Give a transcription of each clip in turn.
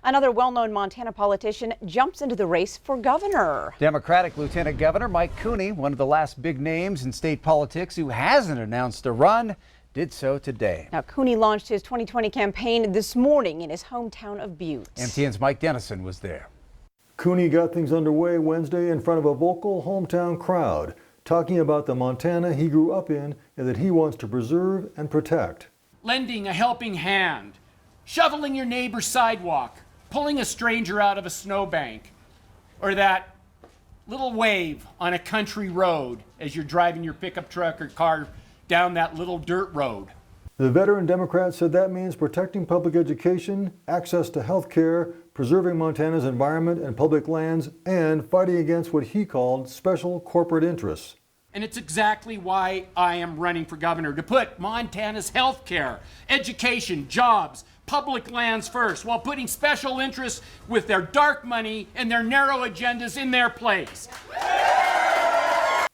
Another well-known Montana politician jumps into the race for governor. Democratic Lieutenant Governor Mike Cooney, one of the last big names in state politics who hasn't announced a run, did so today. Now, Cooney launched his 2020 campaign this morning in his hometown of Butte. MTN's Mike Dennison was there. Cooney got things underway Wednesday in front of a vocal hometown crowd, talking about the Montana he grew up in and that he wants to preserve and protect. Lending a helping hand, shoveling your neighbor's sidewalk, pulling a stranger out of a snowbank, or that little wave on a country road as you're driving your pickup truck or car down that little dirt road. The veteran Democrat said that means protecting public education, access to health care, preserving Montana's environment and public lands, and fighting against what he called special corporate interests. And it's exactly why I am running for governor, to put Montana's health care, education, jobs, public lands first, while putting special interests with their dark money and their narrow agendas in their place.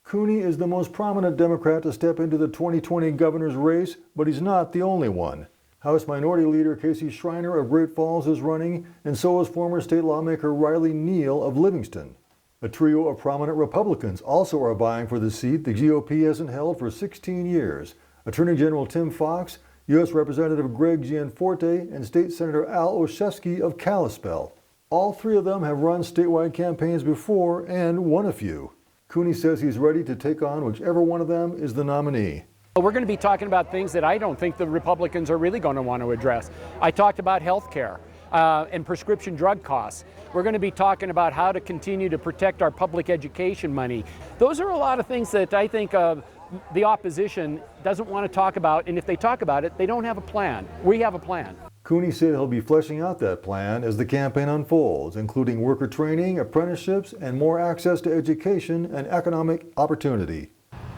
Cooney is the most prominent Democrat to step into the 2020 governor's race, but he's not the only one. House Minority Leader Casey Schreiner of Great Falls is running, and so is former state lawmaker Riley Neal of Livingston. A trio of prominent Republicans also are vying for the seat the GOP hasn't held for 16 years. Attorney General Tim Fox, U.S. Representative Greg Gianforte, and State Senator Al Olszewski of Kalispell. All three of them have run statewide campaigns before and won a few. Cooney says he's ready to take on whichever one of them is the nominee. We're going to be talking about things that I don't think the Republicans are really going to want to address. I talked about health care and prescription drug costs. We're going to be talking about how to continue to protect our public education money. Those are a lot of things that I think the opposition doesn't want to talk about, and if they talk about it, they don't have a plan. We have a plan. Cooney said he'll be fleshing out that plan as the campaign unfolds, including worker training, apprenticeships, and more access to education and economic opportunity.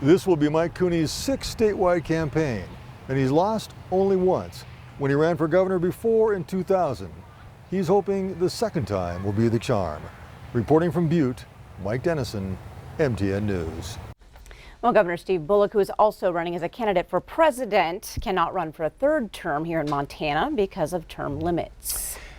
This will be Mike Cooney's sixth statewide campaign, and he's lost only once, when he ran for governor before in 2000. He's hoping the second time will be the charm. Reporting from Butte, Mike Dennison, MTN News. Well, Governor Steve Bullock, who is also running as a candidate for president, cannot run for a third term here in Montana because of term limits.